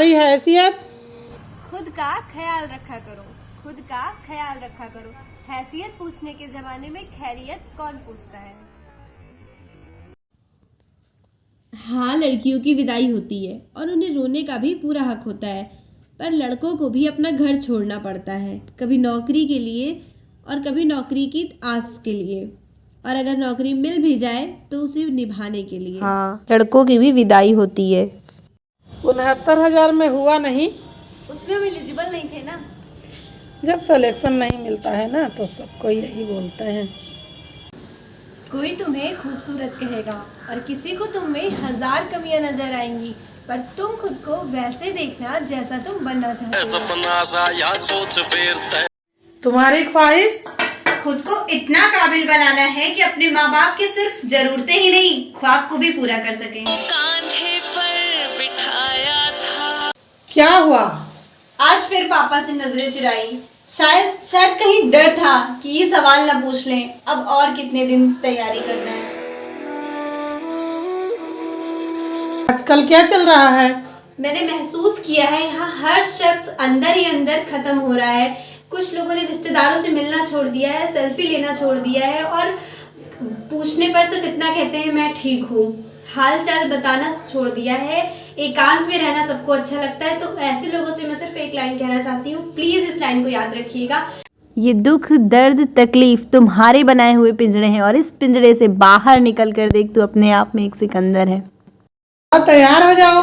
तुम्हारी हैसियत। खुद का ख्याल रखा करो, खुद का ख्याल रखा करो। हैसियत पूछने के जमाने में खैरियत कौन पूछता है। हाँ, लड़कियों की विदाई होती है और उन्हें रोने का भी पूरा हक होता है, पर लड़कों को भी अपना घर छोड़ना पड़ता है, कभी नौकरी के लिए और कभी नौकरी की आस के लिए, और अगर नौकरी मिल भी जाए तो उसे निभाने के लिए। हाँ, लड़कों की भी विदाई होती है। 69,000 में हुआ नहीं। उसमें हम एलिजिबल नहीं थे ना। जब सिलेक्शन नहीं मिलता है ना तो सबको यही बोलते हैं। कोई तुम्हें खूबसूरत कहेगा और किसी को तुम में 1000 कमियां नजर आएंगी, पर तुम खुद को वैसे देखना जैसा तुम बनना चाहते हो। तुम्हारी ख्वाहिश खुद को इतना काबिल बनाना है कि अपने माँ बाप की सिर्फ जरूरतें ही नहीं, ख्वाब को भी पूरा कर सकें। कांधे पर बिठाया था। क्या हुआ? आज फिर पापा से नजरें चुराई। शायद कहीं डर था कि ये सवाल ना पूछ लें। अब और कितने दिन तैयारी करना है। आजकल क्या चल रहा है? मैंने महसूस किया है यहाँ हर शख्स अंदर ही अंदर खत्म हो रहा है। कुछ लोगों ने रिश्तेदारों से मिलना छोड़ दिया है, सेल्फी लेना छोड़ दिया है और पूछने पर सिर्फ इतना कहते हैं मैं ठीक हूँ। हाल चाल बताना छोड़ दिया है। एकांत में रहना सबको अच्छा लगता है। तो ऐसे लोगों से मैं सिर्फ एक लाइन कहना चाहती हूँ, प्लीज इस लाइन को याद रखिएगा। ये दुख, दर्द, तकलीफ तुम्हारे बनाए हुए पिंजरे हैं और इस पिंजरे से बाहर निकल कर देख, तू अपने आप में एक सिकंदर है। तैयार हो जाओ।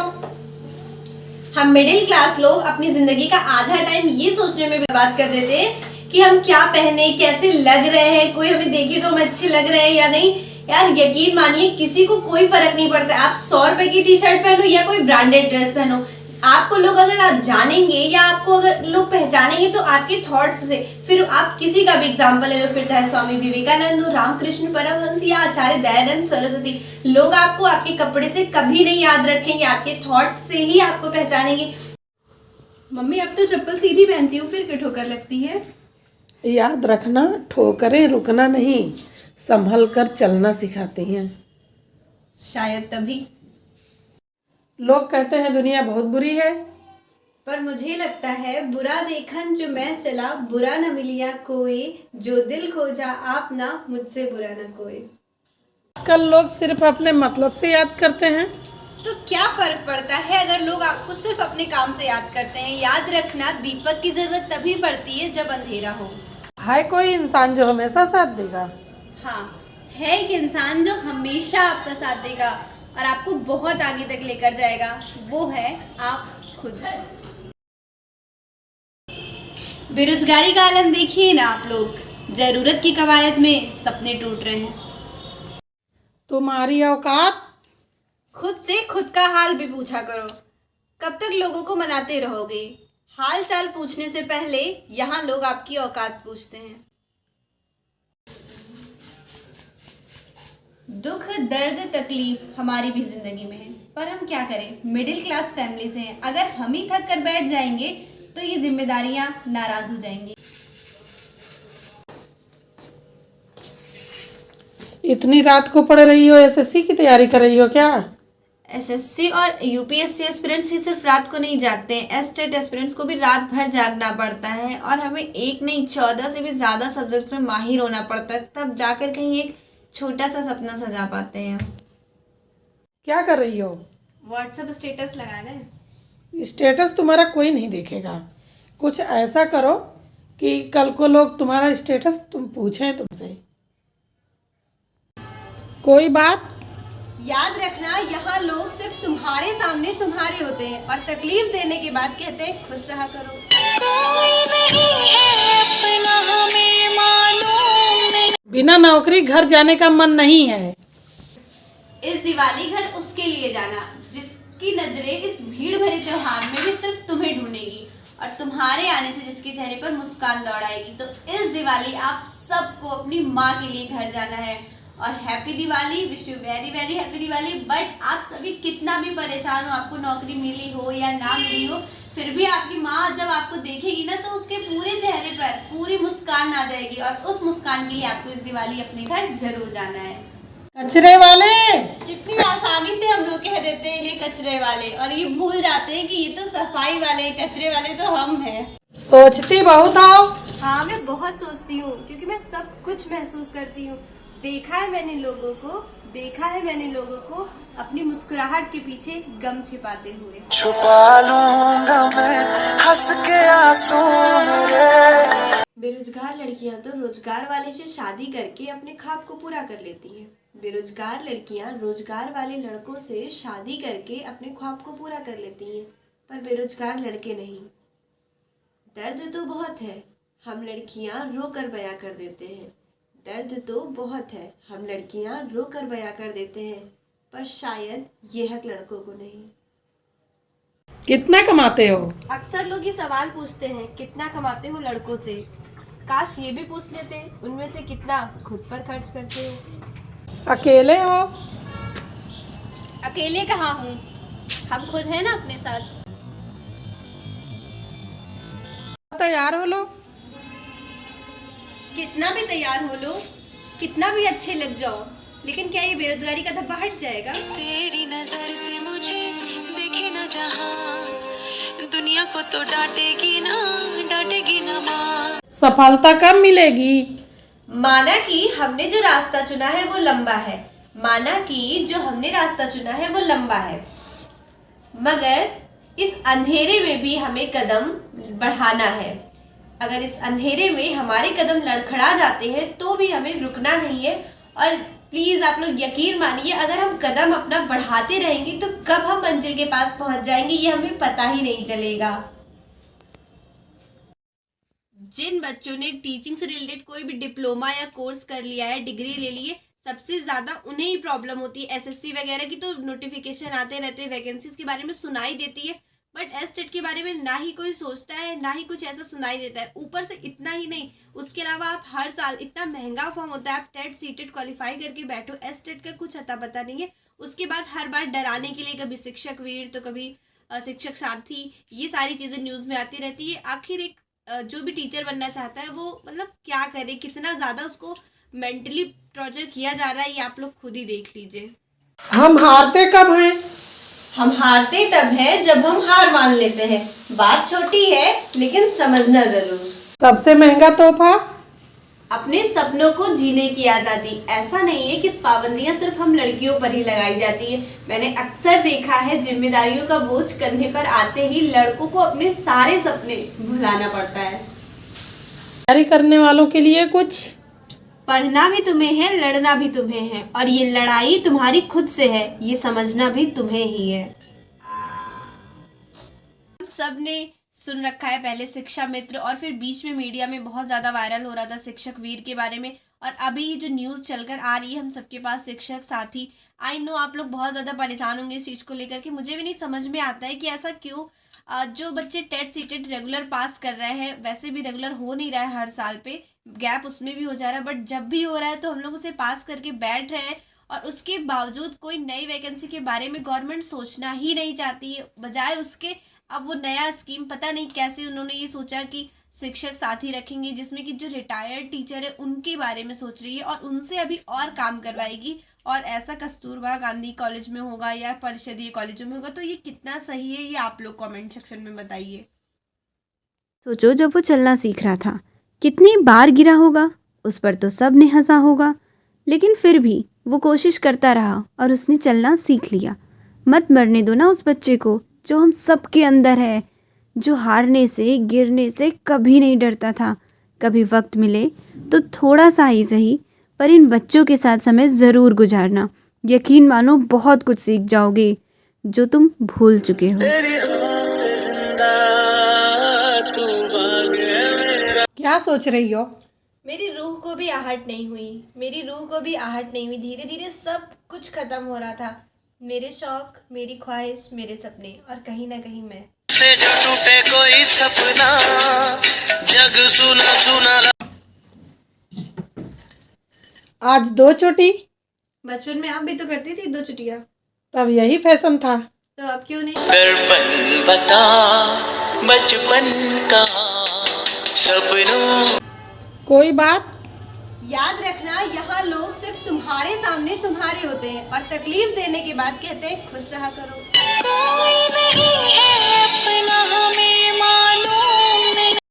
हम मिडिल क्लास लोग अपनी जिंदगी का आधा टाइम ये सोचने में बर्बाद कर देते हैं कि हम क्या पहने, कैसे लग रहे हैं, कोई हमें देखे तो हम अच्छे लग रहे हैं या नहीं। यार यकीन मानिए किसी को कोई फर्क नहीं पड़ता। आप 100 रुपए की टी शर्ट पहनो या कोई ब्रांडेड ड्रेस पहनो, आपको लोग अगर आप जानेंगे या आपको अगर लोग पहचानेंगे तो आपके थॉट्स से। फिर आप किसी का भी एग्जांपल ले लो, फिर चाहे स्वामी विवेकानंद हो, रामकृष्ण परमहंस या आचार्य दयानंद सरस्वती, लोग आपको आपके कपड़े से कभी नहीं याद रखेंगे, आपके थॉट्स से ही आपको पहचानेंगे। मम्मी अब तो चप्पल सीधी पहनती हूँ, फिर क्यों ठोकर लगती है? याद रखना, ठोकरें रुकना नहीं, संभल कर चलना सिखाती हैं। शायद तभी। लोग कहते हैं दुनिया बहुत बुरी है, पर मुझे लगता है बुरा देखन जो मैं चला, बुरा न मिलिया कोई, जो दिल खोजा आप ना मुझसे बुरा न कोई। आजकल लोग सिर्फ अपने मतलब से याद करते हैं। तो क्या फर्क पड़ता है अगर लोग आपको सिर्फ अपने काम से याद करते हैं। याद रखना, दीपक की जरूरत तभी पड़ती है जब अंधेरा हो। है कोई इंसान जो हमेशा साथ देगा? हाँ, है एक इंसान जो हमेशा आपका साथ देगा और आपको बहुत आगे तक लेकर जाएगा। वो है आप खुद। बेरोजगारी का आलम देखिए ना आप लोग। जरूरत की कवायद में सपने टूट रहे हैं। तुम्हारी औकात। खुद से खुद का हाल भी पूछा करो। कब तक लोगों को मनाते रहोगे? हाल चाल पूछने से पहले यहाँ लोग आपकी औकात पूछते हैं। दुख, दर्द, तकलीफ हमारी भी जिंदगी में है, पर हम क्या करें, मिडिल क्लास फैमिली से हैं। अगर हम ही थक कर बैठ जाएंगे तो ये जिम्मेदारियां नाराज हो जाएंगी। इतनी रात को पढ़ रही हो, एसएससी की तैयारी कर रही हो क्या? एसएससी और यूपीएससी एस्पिरेंट्स ही सिर्फ रात को नहीं जागते हैं, एस्टेट एस्पिरेंट्स को भी रात भर जागना पड़ता है और हमें एक नहीं 14 से भी ज़्यादा सब्जेक्ट्स में माहिर होना पड़ता है, तब जाकर कहीं एक छोटा सा सपना सजा पाते हैं। क्या कर रही हो? व्हाट्सएप स्टेटस लगा रहे हैं। स्टेटस तुम्हारा कोई नहीं देखेगा। कुछ ऐसा करो कि कल को लोग तुम्हारा स्टेटस तुम पूछें तुमसे। कोई बात? याद रखना, यहाँ लोग सिर्फ तुम्हारे सामने तुम्हारे होते हैं और तकलीफ देने के बाद कहते हैं खुश रहा करो। कोई नहीं है अपना हमें मालूम नहीं। बिना नौकरी घर जाने का मन नहीं है। इस दिवाली घर उसके लिए जाना जिसकी नजरें इस भीड़ भरे त्योहार में भी सिर्फ तुम्हें ढूंढेगी और तुम्हारे आने से जिसके चेहरे पर मुस्कान दौड़ाएगी। तो इस दिवाली आप सबको अपनी माँ के लिए घर जाना है और happy Diwali, wish you very very happy Diwali. But आप सभी कितना भी परेशान हो, आपको नौकरी मिली हो या ना मिली हो, फिर भी आपकी माँ जब आपको देखेगी ना तो उसके पूरे चेहरे पर पूरी मुस्कान आ जाएगी और उस मुस्कान के लिए आपको इस दिवाली अपने घर जरूर जाना है। कचरे वाले। कितनी आसानी से हम लोग कह देते हैं इन्हें कचरे वाले, और ये भूल जाते हैं कि ये तो सफाई वाले, कचरे वाले तो हम हैं। सोचती बहुत हो। हाँ, मैं बहुत सोचती हूँ क्योंकि मैं सब कुछ महसूस करती हूँ। देखा है मैंने लोगों को अपनी मुस्कुराहट के पीछे गम छिपाते हुए। छुपा लूंगा मैं हंस के आंसू मेरे। बेरोजगार लड़कियां तो रोजगार वाले से शादी करके अपने ख्वाब को पूरा कर लेती हैं। बेरोजगार लड़कियां रोजगार वाले लड़कों से शादी करके अपने ख्वाब को पूरा कर लेती हैं, पर बेरोजगार लड़के नहीं। दर्द तो बहुत है, हम लड़कियां रो कर बयां कर देते हैं। दर्द तो बहुत है, हम लड़कियां रो कर बयां कर देते हैं, पर शायद ये हक लड़कों को नहीं। कितना कमाते हो? अक्सर लोग ये सवाल पूछते हैं, कितना कमाते हो लड़कों से। काश ये भी पूछ लेते, उनमें से कितना खुद पर खर्च करते हो। अकेले हो? अकेले कहाँ हूँ, हम खुद हैं ना अपने साथ। तैयार हो लो। कितना भी तैयार हो लो, कितना भी अच्छे लग जाओ, लेकिन क्या ये बेरोजगारी का धब्बा हट जाएगा? तेरी नजर से मुझे देखे ना जहां, दुनिया को तो डांटेगी ना माँ। सफलता कब मिलेगी? माना कि हमने जो रास्ता चुना है वो लंबा है, मगर इस अंधेरे में भी हमें कदम बढ़ाना है। अगर इस अंधेरे में हमारे कदम लड़खड़ा जाते हैं तो भी हमें रुकना नहीं है। और प्लीज़ आप लोग यकीन मानिए, अगर हम कदम अपना बढ़ाते रहेंगे तो कब हम मंजिल के पास पहुंच जाएंगे ये हमें पता ही नहीं चलेगा। जिन बच्चों ने टीचिंग से रिलेटेड कोई भी डिप्लोमा या कोर्स कर लिया है, डिग्री ले ली है, सबसे ज़्यादा उन्हें ही प्रॉब्लम होती है। एसएससी वगैरह की तो नोटिफिकेशन आते रहते हैं, वैकेंसीज के बारे में सुनाई देती है, बट एस्टेट के बारे में ना ही कोई सोचता है, ना ही कुछ ऐसा सुनाई देता है। ऊपर से इतना ही नहीं, उसके अलावा आप हर साल इतना महंगा फॉर्म होता है, आप टेट सीटेट क्वालिफाई करके बैठो, एस्टेट का कुछ अता पता नहीं है। उसके बाद हर बार डराने के लिए कभी शिक्षक वीर तो कभी शिक्षक साथी, ये सारी चीज़ें न्यूज़ में आती रहती है। आखिर एक जो भी टीचर बनना चाहता है वो मतलब क्या करे, कितना ज़्यादा उसको मेंटली टॉर्चर किया जा रहा है, ये आप लोग खुद ही देख लीजिए। हम हारते कब हैं? हम हारते तब है जब हम हार मान लेते हैं। बात छोटी है लेकिन समझना जरूर। सबसे महंगा तोहफा? अपने सपनों को जीने की आज़ादी। ऐसा नहीं है कि पाबंदियां सिर्फ हम लड़कियों पर ही लगाई जाती है। मैंने अक्सर देखा है जिम्मेदारियों का बोझ कंधे पर आते ही लड़कों को अपने सारे सपने भुलाना पड़ता है। तैयारी करने वालों के लिए कुछ? पढ़ना भी तुम्हें है, लड़ना भी तुम्हें है, और ये लड़ाई तुम्हारी खुद से है, ये समझना भी तुम्हें ही है। सब ने सुन रखा है पहले शिक्षा मित्र, और फिर बीच में मीडिया में बहुत ज़्यादा वायरल हो रहा था शिक्षक वीर के बारे में, और अभी जो न्यूज़ चलकर आ रही है हम सबके पास शिक्षक साथी। आई नो आप लोग बहुत ज़्यादा परेशान होंगे इस चीज़ को लेकर के। मुझे भी नहीं समझ में आता है कि ऐसा क्यों। जो बच्चे टेट सीटेट रेगुलर पास कर रहे हैं, वैसे भी रेगुलर हो नहीं रहा है, हर साल पे गैप उसमें भी हो जा रहा है, बट जब भी हो रहा है तो हम लोग उसे पास करके बैठ रहे हैं, और उसके बावजूद कोई नई वैकेंसी के बारे में गवर्नमेंट सोचना ही नहीं चाहती है। बजाय उसके अब वो नया स्कीम, पता नहीं कैसे उन्होंने ये सोचा कि शिक्षक साथी रखेंगे, जिसमें कि जो रिटायर्ड टीचर है उनके बारे में सोच रही है और उनसे अभी और काम करवाएगी। और ऐसा कस्तूरबा गांधी कॉलेज में होगा या परिषदीय कॉलेजों में होगा, तो ये कितना सही है ये आप लोग कमेंट सेक्शन में बताइए। सोचो, जब वो चलना सीख रहा था कितनी बार गिरा होगा, उस पर तो सब ने हंसा होगा, लेकिन फिर भी वो कोशिश करता रहा और उसने चलना सीख लिया। मत मरने दो ना उस बच्चे को जो हम सब के अंदर है, जो हारने से गिरने से कभी नहीं डरता था। कभी वक्त मिले तो थोड़ा सा ही सही, पर इन बच्चों के साथ समय ज़रूर गुजारना। यकीन मानो बहुत कुछ सीख जाओगे जो तुम भूल चुके हो। क्या सोच रही हो? मेरी रूह को भी आहट नहीं हुई, धीरे धीरे सब कुछ खत्म हो रहा था। मेरे शौक, मेरी ख्वाहिश, मेरे सपने, और कहीं ना कहीं मैं। से जो टूटे कोई सपना, जग सुना सुना। आज 2 चोटी? बचपन में आप भी तो करती थी 2 चुटिया, तब यही फैशन था। तो अब क्यों नहीं? दर्पण बता बचपन का सपनों। कोई बात? याद रखना, यहाँ लोग सिर्फ तुम्हारे सामने तुम्हारे होते हैं और तकलीफ देने के बाद कहते हैं खुश रहा करो। कोई नहीं है अपना